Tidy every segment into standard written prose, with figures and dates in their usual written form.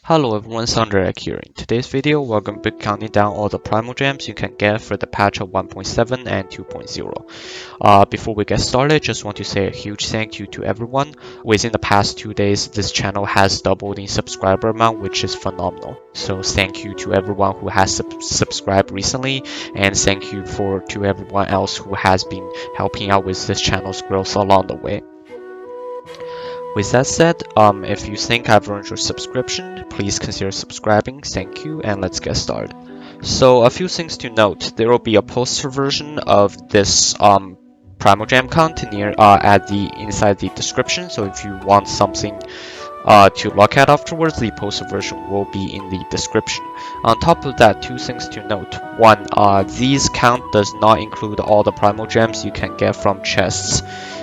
Hello everyone, Sunderek here. In today's video, we're going to be counting down all the Primogems you can get for the patch of 1.7 and 2.0. Before we get started, just want to say a huge thank you to everyone. Within the past 2 days, this channel has doubled in subscriber amount, which is phenomenal. So thank you to everyone who has subscribed recently, and thank you to everyone else who has been helping out with this channel's growth along the way. With that said, if you think I've earned your subscription, please consider subscribing. Thank you, and let's get started. So a few things to note. There will be a poster version of this Primogem count inside the description. So if you want something to look at afterwards, the poster version will be in the description. On top of that, two things to note. One, these count does not include all the Primogems you can get from chests.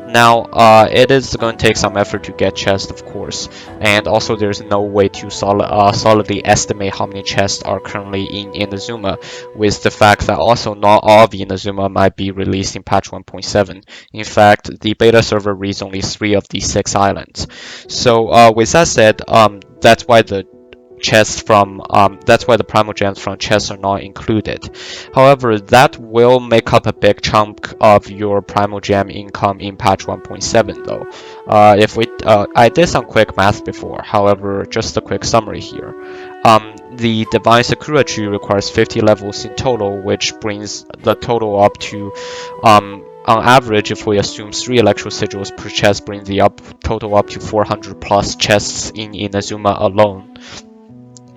Now, it is going to take some effort to get chests, of course, and also there's no way to solidly estimate how many chests are currently in Inazuma, with the fact that also not all of Inazuma might be released in patch 1.7. In fact, the beta server reads only 3 of the 6 islands. So, with that said, that's why the Primogems from chests are not included. However, that will make up a big chunk of your Primogem income in patch 1.7 though. I did some quick math before, however, just a quick summary here. The Divine Sakura tree requires 50 levels in total, which brings the total up to on average, if we assume 3 electro sigils per chest, brings the total up to 400 plus chests in Inazuma alone.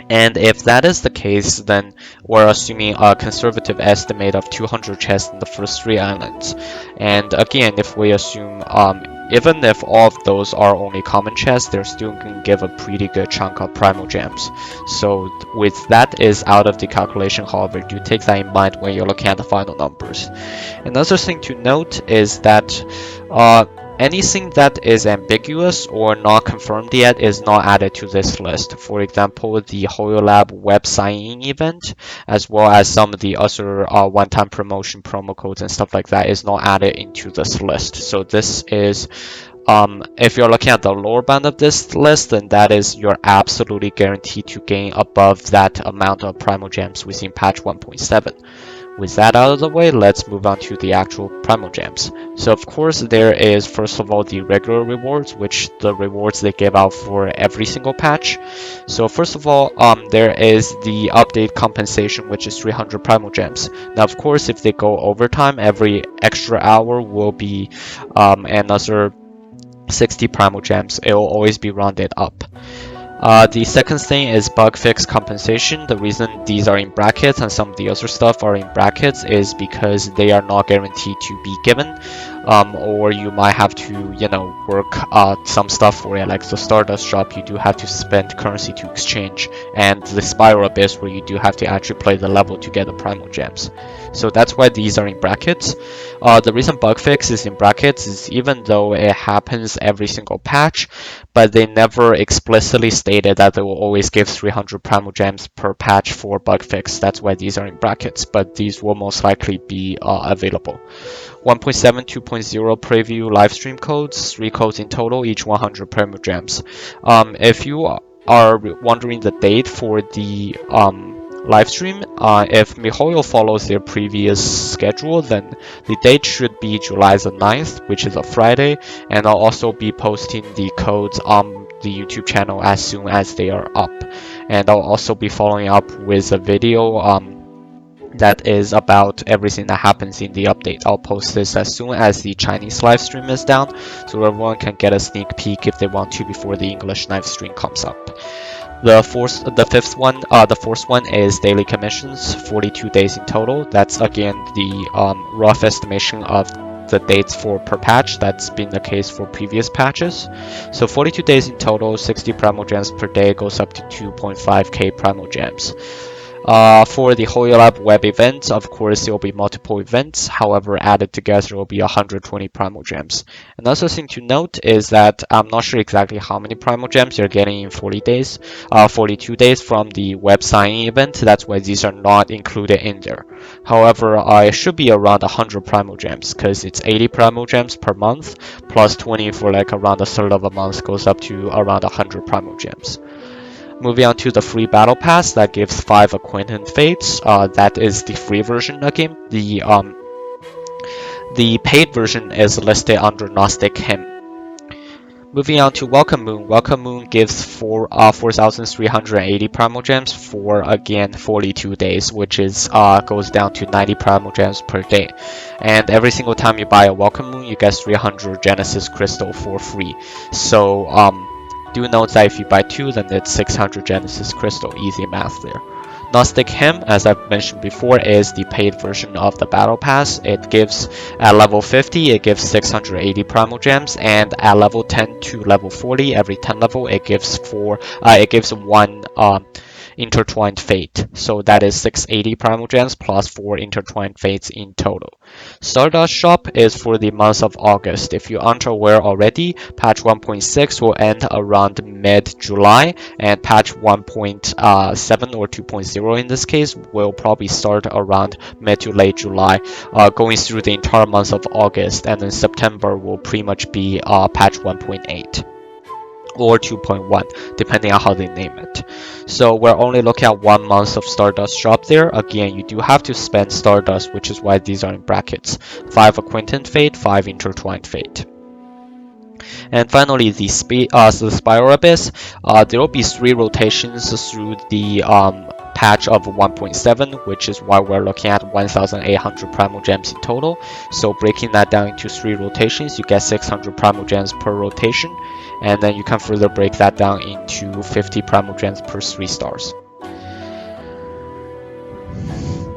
And if that is the case, then we're assuming a conservative estimate of 200 chests in the first 3 islands. And again, if we assume, even if all of those are only common chests, they're still going to give a pretty good chunk of Primogems. So with that is out of the calculation, however, do take that in mind when you're looking at the final numbers. Another thing to note is that anything that is ambiguous or not confirmed yet is not added to this list. For example, the HoloLab web sign-in event, as well as some of the other one-time promotion promo codes and stuff like that is not added into this list. So this is, if you're looking at the lower bound of this list, then that is you're absolutely guaranteed to gain above that amount of Primogems within patch 1.7. With that out of the way, let's move on to the actual Primogems. So of course there is first of all the regular rewards, which the rewards they give out for every single patch. So first of all, there is the update compensation, which is 300 Primogems. Now of course if they go overtime, every extra hour will be another 60 Primogems. It will always be rounded up. The second thing is bug fix compensation. The reason these are in brackets and some of the other stuff are in brackets is because they are not guaranteed to be given, or you might have to, work some stuff for it, like the Stardust drop. You do have to spend currency to exchange, and the Spiral Abyss, where you do have to actually play the level to get the Primogems. So that's why these are in brackets. The reason bug fix is in brackets is even though it happens every single patch, but they never explicitly stated that they will always give 300 Primogems per patch for bug fix. That's why these are in brackets, but these will most likely be available. 1.7, 2.0 preview livestream codes, 3 codes in total, each 100 Primogems. If you are wondering the date for the live stream, if MiHoYo follows their previous schedule, then the date should be July the 9th, which is a Friday, and I'll also be posting the codes on the YouTube channel as soon as they are up. And I'll also be following up with a video that is about everything that happens in the update. I'll post this as soon as the Chinese live stream is down, so everyone can get a sneak peek if they want to before the English live stream comes up. The fourth one is daily commissions, 42 days in total. That's again the rough estimation of the dates for per patch. That's been the case for previous patches. So 42 days in total, 60 Primogems per day goes up to 2.5k Primogems. For the HoloLab web events, of course, there will be multiple events. However, added together will be 120 Primogems. Another thing to note is that I'm not sure exactly how many Primogems you're getting in 42 days from the web signing event. That's why these are not included in there. However, it should be around 100 Primogems because it's 80 Primogems per month plus 20 for like around a third of a month goes up to around 100 Primogems. Moving on to the free battle pass that gives 5 acquaintance fates. That is the free version again. The paid version is listed under Gnostic Hymn. Moving on to Welcome Moon. Welcome Moon gives 4,380 Primogems for again 42 days, which is goes down to 90 Primogems per day. And every single time you buy a Welcome Moon, you get 300 Genesis Crystal for free. So do note that if you buy 2, then it's 600 Genesis Crystal. Easy math there. Gnostic Hymn, as I've mentioned before, is the paid version of the Battle Pass. It gives, at level 50, it gives 680 Primogems, and at level 10 to level 40, every 10 level, it gives 1 intertwined fate. So that is 680 Primogems plus 4 intertwined fates in total. Stardust Shop is for the month of August. If you aren't aware already, patch 1.6 will end around mid-July, and patch 1.7 or 2.0 in this case will probably start around mid to late July, going through the entire month of August, and then September will pretty much be patch 1.8. Or 2.1, depending on how they name it. So we're only looking at 1 month of Stardust Shop there. Again, you do have to spend Stardust, which is why these are in brackets. 5 Acquaintance Fate, 5 Intertwined Fate. And finally, the Spiral Abyss. There will be 3 rotations through the patch of 1.7, which is why we're looking at 1,800 Primogems in total. So breaking that down into 3 rotations, you get 600 Primogems per rotation, and then you can further break that down into 50 Primogems per 3 stars.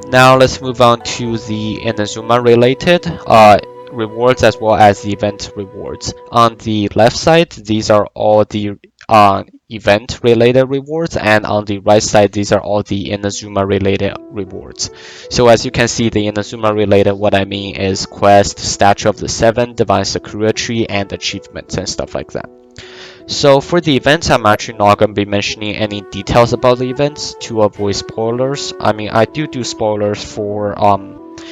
Now let's move on to the Inazuma related rewards as well as the event rewards. On the left side, these are all the event related rewards, and on the right side, these are all the Inazuma related rewards. So as you can see, the Inazuma related, what I mean is quest, Statue of the Seven, Divine Sakura Tree, and achievements and stuff like that. So for the events, I'm actually not going to be mentioning any details about the events to avoid spoilers. I mean, I do spoilers for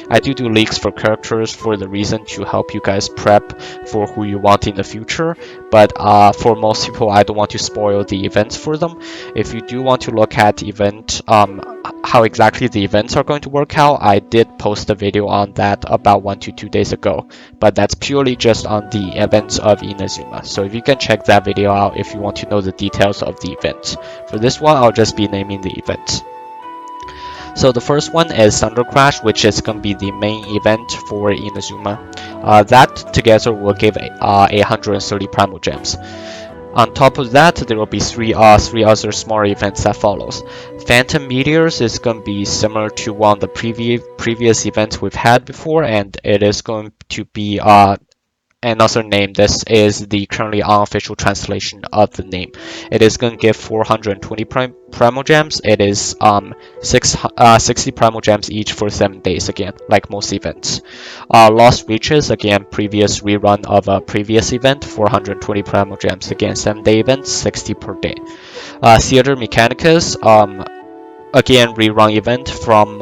I do leaks for characters for the reason to help you guys prep for who you want in the future, but for most people, I don't want to spoil the events for them. If you do want to look at event, how exactly the events are going to work out, I did post a video on that about 1 to 2 days ago, but that's purely just on the events of Inazuma. So if you can check that video out if you want to know the details of the events. For this one, I'll just be naming the events. So the first one is Thunder Crash, which is going to be the main event for Inazuma. That together will give 830 Primogems. On top of that, there will be three other smaller events that follows. Phantom Meteors is going to be similar to one of the previous events we've had before, and it is going to be another name. This is the currently unofficial translation of the name. It is going to give 420 Primogems. It is 60 Primogems each for 7 days, again, like most events. Lost Reaches, again, previous rerun of a previous event, 420 Primogems, again, 7-day event, 60 per day. Theater Mechanicus, again, rerun event from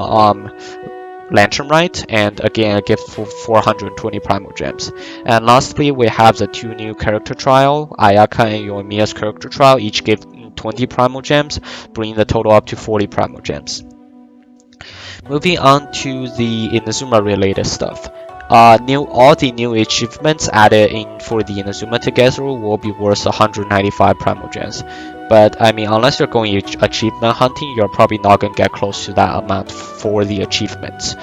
Lantern Rite, and again a gift for 420 Primogems. And lastly, we have the 2 new character trial, Ayaka and Yoimiya's character trial, each give 20 Primogems, bringing the total up to 40 Primogems. Moving on to the Inazuma related stuff. All the new achievements added in for the Inazuma together will be worth 195 Primogems. But I mean, unless you're going achievement hunting, you're probably not going to get close to that amount for the achievements.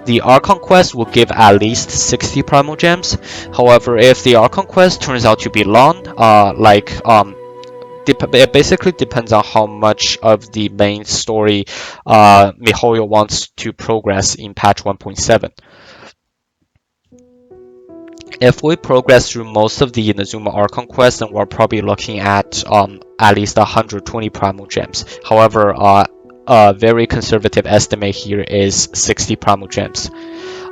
The Archon quest will give at least 60 Primogems. However, if the Archon quest turns out to be long, it basically depends on how much of the main story MiHoYo wants to progress in patch 1.7. If we progress through most of the Inazuma Archon quest, then we're probably looking at least 120 Primogems. However, a very conservative estimate here is 60 Primogems.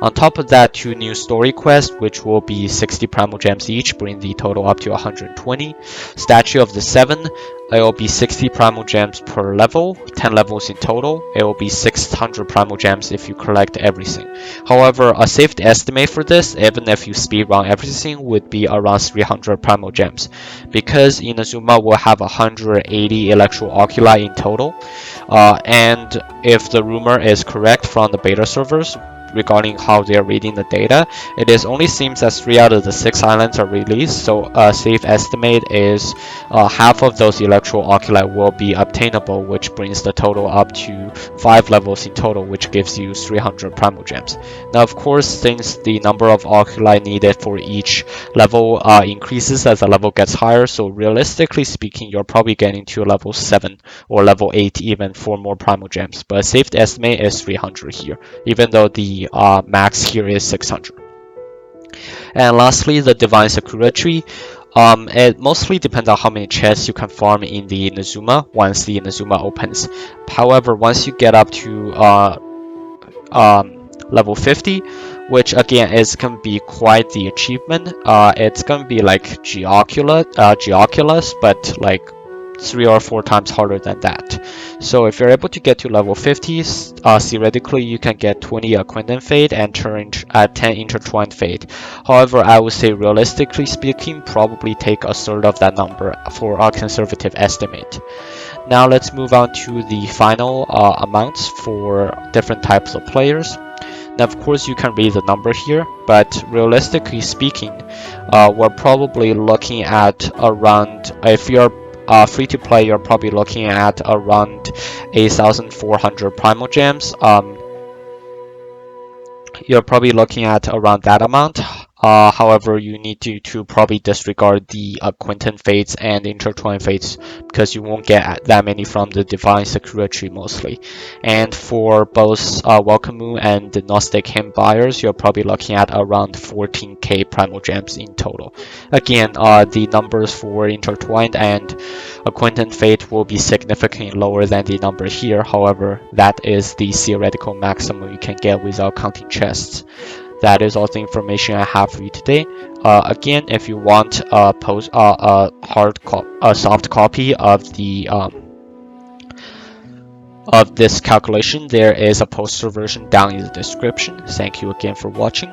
On top of that, 2 new story quests, which will be 60 Primogems each, bring the total up to 120. Statue of the Seven, it will be 60 Primogems per level, 10 levels in total. It will be 600 Primogems if you collect everything. However, a safe estimate for this, even if you speedrun everything, would be around 300 Primogems, because Inazuma will have 180 electro oculi in total. And if the rumor is correct from the beta servers regarding how they are reading the data, it is only seems that 3 out of the 6 islands are released, so a safe estimate is half of those electro oculi will be obtainable, which brings the total up to 5 levels in total, which gives you 300 Primogems. Now, of course, since the number of oculi needed for each level increases as the level gets higher, so realistically speaking, you're probably getting to level 7 or level 8 even for more Primogems, but a safe estimate is 300 here, even though the max here is 600. And lastly, the Divine Sakura tree. It mostly depends on how many chests you can farm in the Inazuma once the Inazuma opens. However, once you get up to level 50, which again is going to be quite the achievement, it's going to be like Geoculus, but like 3 or 4 times harder than that. So if you're able to get to level 50, theoretically you can get 20 Acquaintance Fate and turn 10 Intertwined Fate. However, I would say realistically speaking, probably take a third of that number for a conservative estimate. Now let's move on to the final amounts for different types of players. Now, of course, you can read the number here, but realistically speaking, we're probably looking at around, if you're free to play, you're probably looking at around 8,400 Primogems. You're probably looking at around that amount. However, you need to probably disregard the Acquaintance Fates and Intertwined Fates because you won't get that many from the Divine Sakura tree mostly. And for both Welcome Moon and the Gnostic Hymn buyers, you're probably looking at around 14k Primogems in total. Again, the numbers for Intertwined and Acquaintance Fate will be significantly lower than the number here. However, that is the theoretical maximum you can get without counting chests. That is all the information I have for you today. Again, if you want a soft copy of the of this calculation, there is a poster version down in the description. Thank you again for watching.